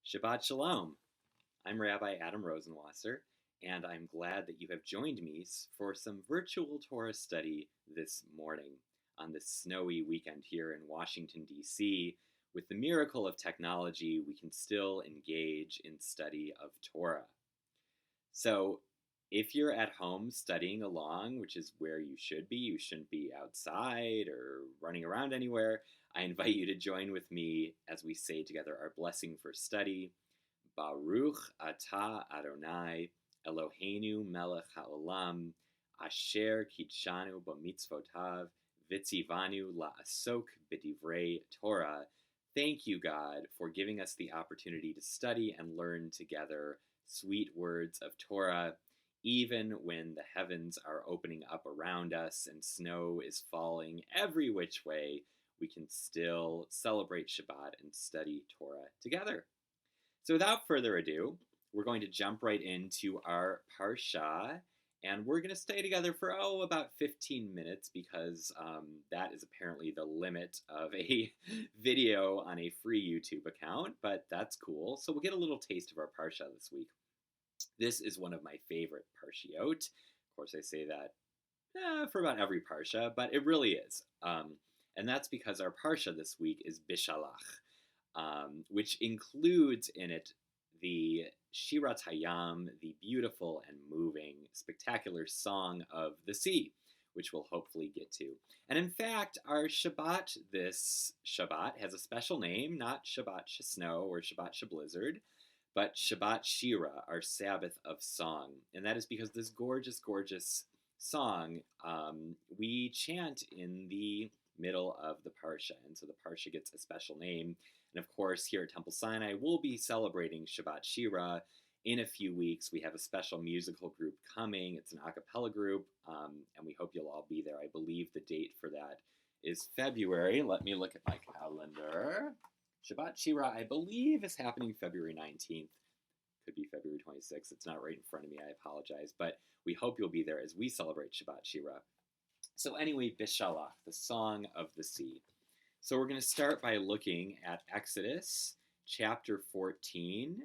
Shabbat Shalom. I'm Rabbi Adam Rosenwasser, and I'm glad that you have joined me for some virtual Torah study this morning on this snowy weekend here in Washington, D.C. With the miracle of technology, we can still engage in study of Torah. So, if you're at home studying along, which is where you shouldn't be outside or running around anywhere, I invite you to join with me as we say together our blessing for study. Baruch atah Adonai Eloheinu melech haolam asher kitshanu b'mitzvotav v'tzivanu la'asok b'divrei Torah. Thank you, God, for giving us the opportunity to study and learn together sweet words of Torah, even when the heavens are opening up around us and snow is falling every which way. We can still celebrate Shabbat and study Torah together. So without further ado, we're going to jump right into our parasha, and we're going to stay together for, about 15 minutes, because that is apparently the limit of a video on a free YouTube account, but that's cool. So we'll get a little taste of our parasha this week. This is one of my favorite parshiot. Of course, I say that for about every parsha, but it really is. And that's because our parsha this week is Beshallach, which includes in it the Shirat Hayam, the beautiful and moving, spectacular song of the sea, which we'll hopefully get to. And in fact, our Shabbat this Shabbat has a special name, not Shabbat Snow or Shabbat Blizzard, but Shabbat Shira, our Sabbath of song. And that is because this gorgeous, gorgeous song we chant in the middle of the parsha, and so the parsha gets a special name. And of course, here at Temple Sinai, we'll be celebrating Shabbat Shira in a few weeks. We have a special musical group coming. It's an a cappella group, and we hope you'll all be there. I believe the date for that is February. Let me look at my calendar. Shabbat Shira, I believe, is happening February 19th. Could be February 26th. It's not right in front of me. I apologize. But we hope you'll be there as we celebrate Shabbat Shira. So anyway, Beshallach, the Song of the Sea. So we're going to start by looking at Exodus chapter 14,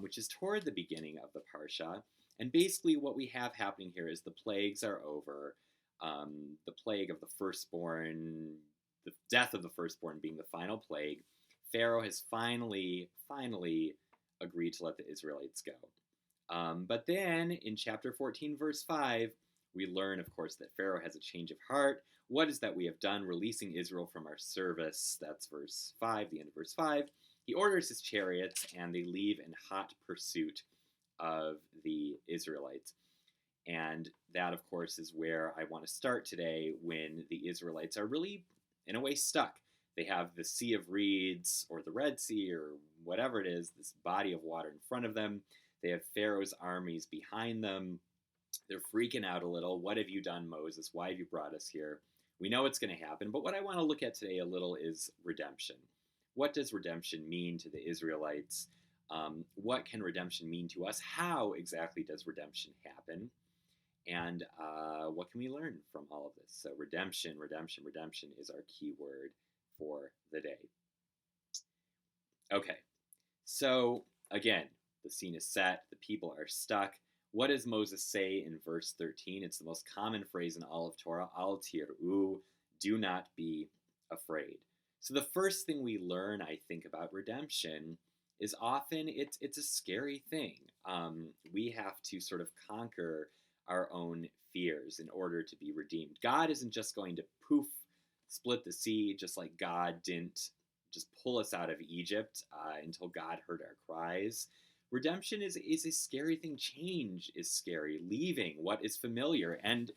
which is toward the beginning of the parsha. And basically what we have happening here is the plagues are over. The plague of the firstborn, the death of the firstborn being the final plague. Pharaoh has finally agreed to let the Israelites go. But then in chapter 14, verse 5, we learn, of course, that Pharaoh has a change of heart. What is that we have done, releasing Israel from our service? That's verse 5, the end of verse 5. He orders his chariots, and they leave in hot pursuit of the Israelites. And that, of course, is where I want to start today, when the Israelites are really, in a way, stuck. They have the Sea of Reeds, or the Red Sea, or whatever it is, this body of water in front of them. They have Pharaoh's armies behind them. They're freaking out a little. What have you done, Moses? Why have you brought us here? We know it's going to happen, but what I want to look at today a little is redemption. What does redemption mean to the Israelites? What can redemption mean to us? How exactly does redemption happen? And what can we learn from all of this? So redemption is our key word for the day. Okay, so again, the scene is set. The people are stuck. What does Moses say in verse 13? It's the most common phrase in all of Torah. Al tir'u, do not be afraid. So the first thing we learn, I think, about redemption is often it's a scary thing. We have to sort of conquer our own fears in order to be redeemed. God isn't just going to poof, split the sea, just like God didn't just pull us out of Egypt until God heard our cries. Redemption is a scary thing. Change is scary. Leaving what is familiar. And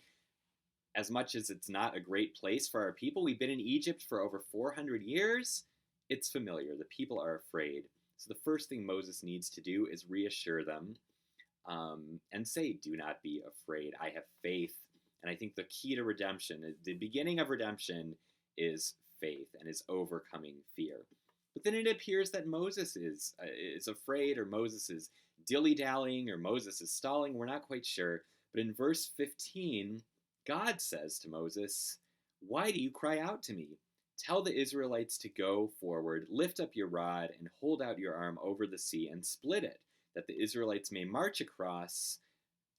as much as it's not a great place for our people, we've been in Egypt for over 400 years. It's familiar. The people are afraid. So the first thing Moses needs to do is reassure them and say, do not be afraid. I have faith. And I think the key to redemption, the beginning of redemption, is faith and is overcoming fear. But then it appears that Moses is afraid, or Moses is dilly-dallying, or Moses is stalling. We're not quite sure. But in verse 15, God says to Moses, "Why do you cry out to me? Tell the Israelites to go forward, lift up your rod, and hold out your arm over the sea and split it, that the Israelites may march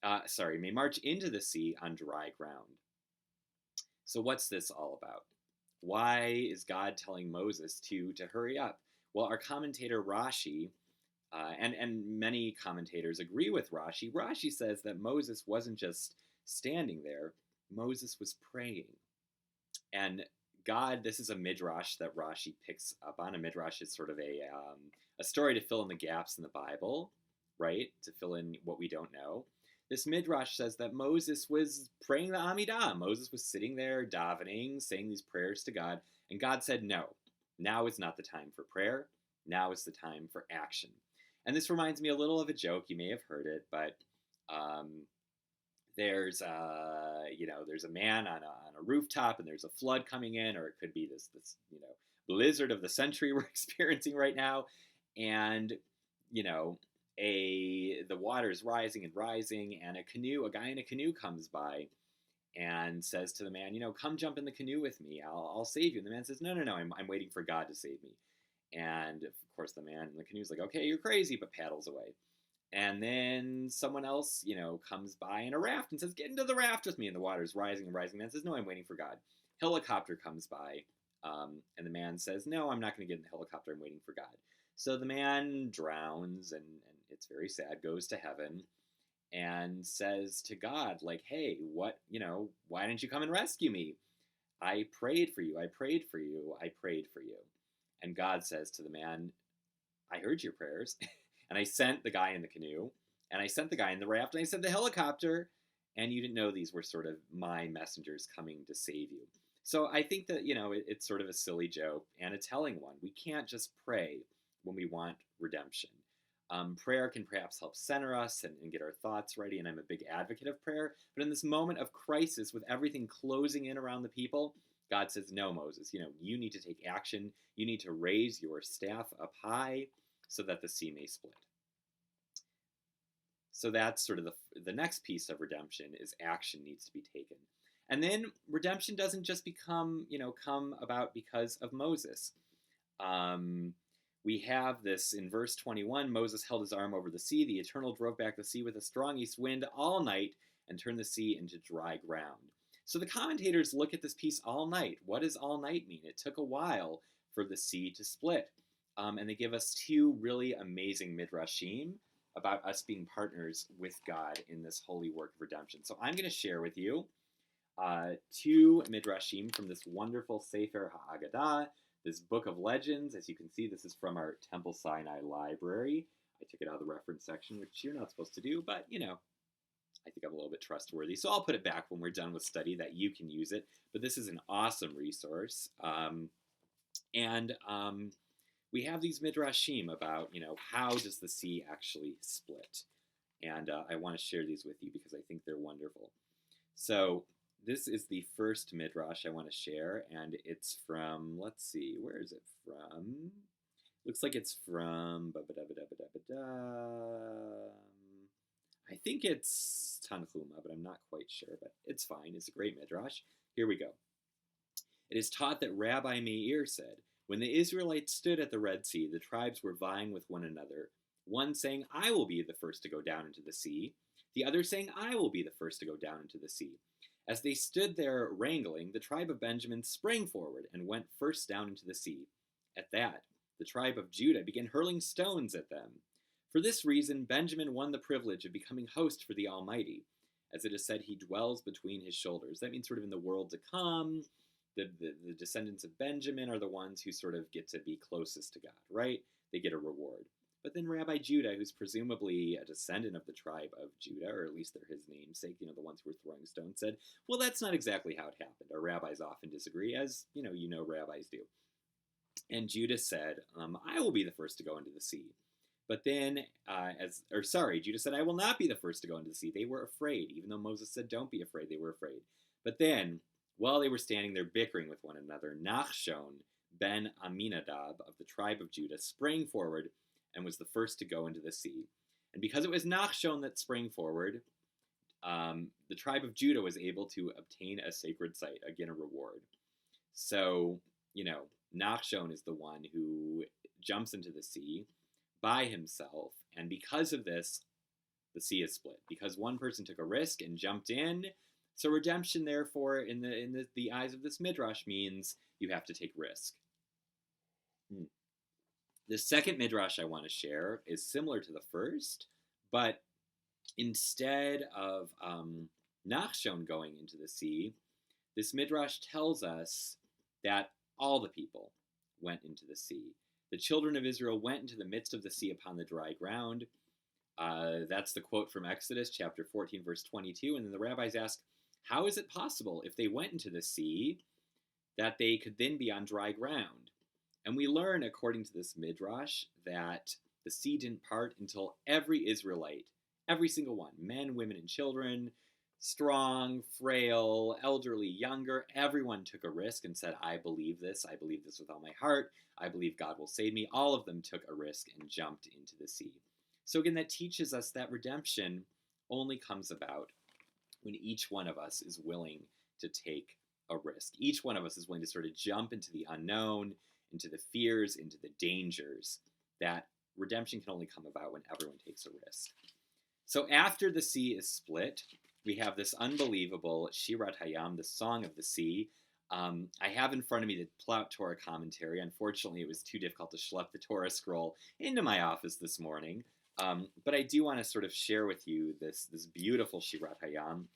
may march into the sea on dry ground. So what's this all about? Why is God telling Moses to hurry up? Well, our commentator Rashi, and many commentators agree with Rashi. Rashi says that Moses wasn't just standing there, Moses was praying. And God, this is a midrash that Rashi picks up on. A midrash is sort of a story to fill in the gaps in the Bible, right? To fill in what we don't know. This midrash says that Moses was praying the Amidah. Moses was sitting there davening, saying these prayers to God, and God said, no, now is not the time for prayer. Now is the time for action. And this reminds me a little of a joke. You may have heard it, but there's a man on a rooftop, and there's a flood coming in, or it could be this blizzard of the century we're experiencing right now, and the water is rising and rising, and a guy in a canoe comes by and says to the man, come jump in the canoe with me. I'll save you. And the man says, no, I'm waiting for God to save me. And of course, the man in the canoe is like, okay, you're crazy, but paddles away. And then someone else, comes by in a raft and says, get into the raft with me. And the water's rising and rising. The man says, no, I'm waiting for God. Helicopter comes by, and the man says, no, I'm not going to get in the helicopter. I'm waiting for God. So the man drowns, and it's very sad, goes to heaven, and says to God, like, hey, why didn't you come and rescue me? I prayed for you. I prayed for you. I prayed for you. And God says to the man, I heard your prayers. And I sent the guy in the canoe, and I sent the guy in the raft, and I sent the helicopter, and you didn't know these were sort of my messengers coming to save you. So I think that, it's sort of a silly joke and a telling one. We can't just pray when we want redemption. Prayer can perhaps help center us and get our thoughts ready, and I'm a big advocate of prayer. But in this moment of crisis, with everything closing in around the people, God says, no, Moses, you need to take action. You need to raise your staff up high so that the sea may split. So that's sort of the next piece of redemption, is action needs to be taken. And then redemption doesn't just come about because of Moses. We have this in verse 21, Moses held his arm over the sea. The Eternal drove back the sea with a strong east wind all night and turned the sea into dry ground. So the commentators look at this piece all night. What does all night mean? It took a while for the sea to split. And they give us two really amazing midrashim about us being partners with God in this holy work of redemption. So I'm going to share with you two midrashim from this wonderful Sefer HaAgadah, this book of legends. As you can see, this is from our Temple Sinai library. I took it out of the reference section, which you're not supposed to do, but I think I'm a little bit trustworthy. So I'll put it back when we're done with study that you can use it. But this is an awesome resource. We have these midrashim about, how does the sea actually split? And I want to share these with you because I think they're wonderful. So this is the first midrash I want to share, and it's from, let's see, where is it from? Looks like it's from, I think it's Tanhuma, but I'm not quite sure, but it's fine. It's a great midrash. Here we go. It is taught that Rabbi Meir said, when the Israelites stood at the Red Sea, the tribes were vying with one another, one saying, I will be the first to go down into the sea, the other saying, I will be the first to go down into the sea. As they stood there wrangling, the tribe of Benjamin sprang forward and went first down into the sea. At that, the tribe of Judah began hurling stones at them. For this reason, Benjamin won the privilege of becoming host for the Almighty. As it is said, he dwells between his shoulders. That means sort of in the world to come, the descendants of Benjamin are the ones who sort of get to be closest to God, right? They get a reward. But then Rabbi Judah, who's presumably a descendant of the tribe of Judah, or at least they're his namesake, the ones who were throwing stones, said, well, that's not exactly how it happened. Our rabbis often disagree, as rabbis do. And Judah said, I will be the first to go into the sea. But then, Judah said, I will not be the first to go into the sea. They were afraid. Even though Moses said, don't be afraid, they were afraid. But then, while they were standing there bickering with one another, Nachshon ben Aminadab of the tribe of Judah sprang forward and was the first to go into the sea. And because it was Nachshon that sprang forward, the tribe of Judah was able to obtain a sacred site, again a reward. So Nachshon is the one who jumps into the sea by himself, and because of this, the sea is split. Because one person took a risk and jumped in, so redemption, therefore, in the eyes of this midrash, means you have to take risk. The second midrash I want to share is similar to the first, but instead of Nachshon going into the sea, this midrash tells us that all the people went into the sea. The children of Israel went into the midst of the sea upon the dry ground. That's the quote from Exodus chapter 14, verse 22. And then the rabbis ask, how is it possible, if they went into the sea, that they could then be on dry ground? And we learn, according to this midrash, that the sea didn't part until every Israelite, every single one, men, women, and children, strong, frail, elderly, younger, everyone took a risk and said, I believe this with all my heart, I believe God will save me. All of them took a risk and jumped into the sea. So again, that teaches us that redemption only comes about when each one of us is willing to take a risk. Each one of us is willing to sort of jump into the unknown, into the fears, into the dangers. That redemption can only come about when everyone takes a risk. So after the sea is split, we have this unbelievable Shirat Hayam, the Song of the Sea. I have in front of me the Plaut Torah Commentary. Unfortunately, it was too difficult to schlep the Torah scroll into my office this morning. But I do want to sort of share with you this beautiful Shirat Hayam.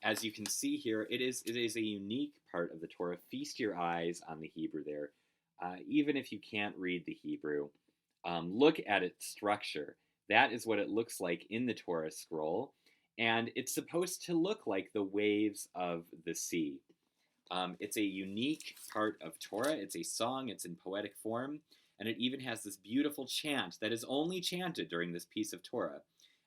As you can see here, it is a unique part of the Torah. Feast your eyes on the Hebrew there. Even if you can't read the Hebrew, look at its structure. That is what it looks like in the Torah scroll. And it's supposed to look like the waves of the sea. It's a unique part of Torah. It's a song. It's in poetic form. And it even has this beautiful chant that is only chanted during this piece of Torah.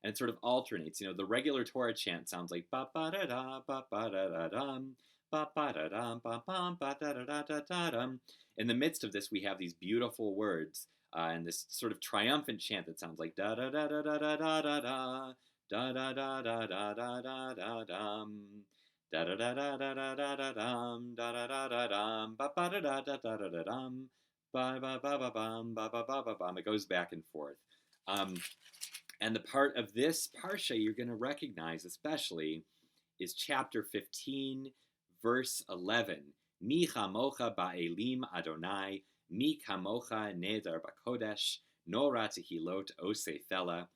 And it sort of alternates. The regular Torah chant sounds like ba-ba-da-da, ba-ba-da-da-dum, ba-ba-da-dum, ba-bum, ba-da-da-da-da-dum. In the midst of this, we have these beautiful words and this sort of triumphant chant that sounds like da-da-da-da-da-da-da-da, da-da-da-da-da-da-da-da-dum, da-da-da-da-da-da-da-da-dum, da-da-da-da-dum, ba-ba-da-da-da-da-da-dum, ba-ba-ba-ba-bum, ba-ba-ba-ba-bum. It goes back and forth. And the part of this parsha you're going to recognize especially is chapter 15, verse 11. Mi chamocha ba'elim Adonai, mi kamocha neder b'kodesh, nora tehilot osefela.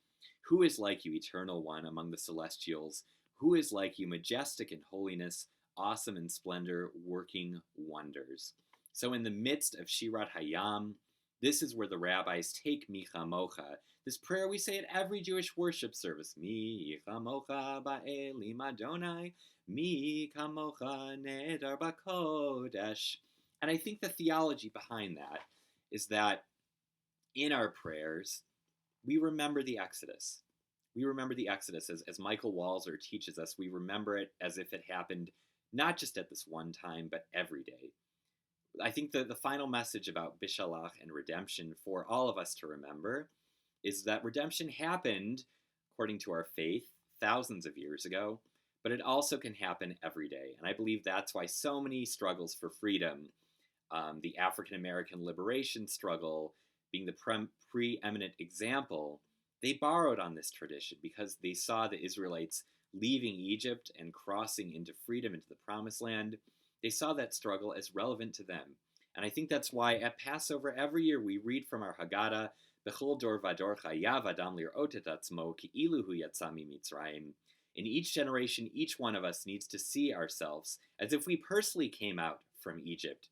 Who is like you, Eternal One, among the celestials? Who is like you, majestic in holiness, awesome in splendor, working wonders? So in the midst of Shirat Hayam, this is where the rabbis take mi chamocha, this prayer we say at every Jewish worship service. Mi chamocha ba'elim Adonai, mi kamocha neder b'kodesh. And I think the theology behind that is that in our prayers, we remember the Exodus. We remember the Exodus, as Michael Walzer teaches us. We remember it as if it happened not just at this one time, but every day. I think the final message about Beshallach and redemption for all of us to remember is that redemption happened, according to our faith, thousands of years ago, but it also can happen every day. And I believe that's why so many struggles for freedom, the African American liberation struggle being the preeminent example, they borrowed on this tradition because they saw the Israelites leaving Egypt and crossing into freedom, into the Promised Land. They saw that struggle as relevant to them. And I think that's why at Passover every year we read from our Haggadah, Bechol dor vador chayav adam lirot et atzmo ki'ilu hu yatsa mimitzrayim. In each generation, each one of us needs to see ourselves as if we personally came out from Egypt.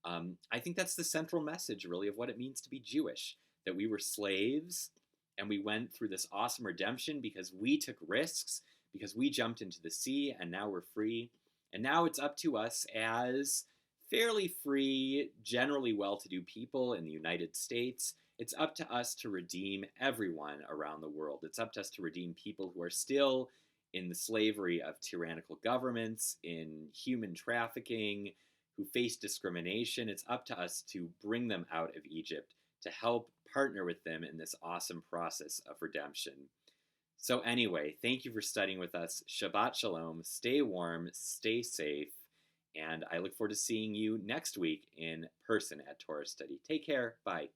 I think that's the central message, really, of what it means to be Jewish, that we were slaves and we went through this awesome redemption because we took risks, because we jumped into the sea, and now we're free. And now it's up to us as fairly free, generally well-to-do people in the United States. It's up to us to redeem everyone around the world. It's up to us to redeem people who are still in the slavery of tyrannical governments, in human trafficking, who face discrimination. It's up to us to bring them out of Egypt, to help partner with them in this awesome process of redemption. So anyway, thank you for studying with us. Shabbat Shalom. Stay warm, stay safe, And I look forward to seeing you next week in person at Torah Study. Take care. Bye.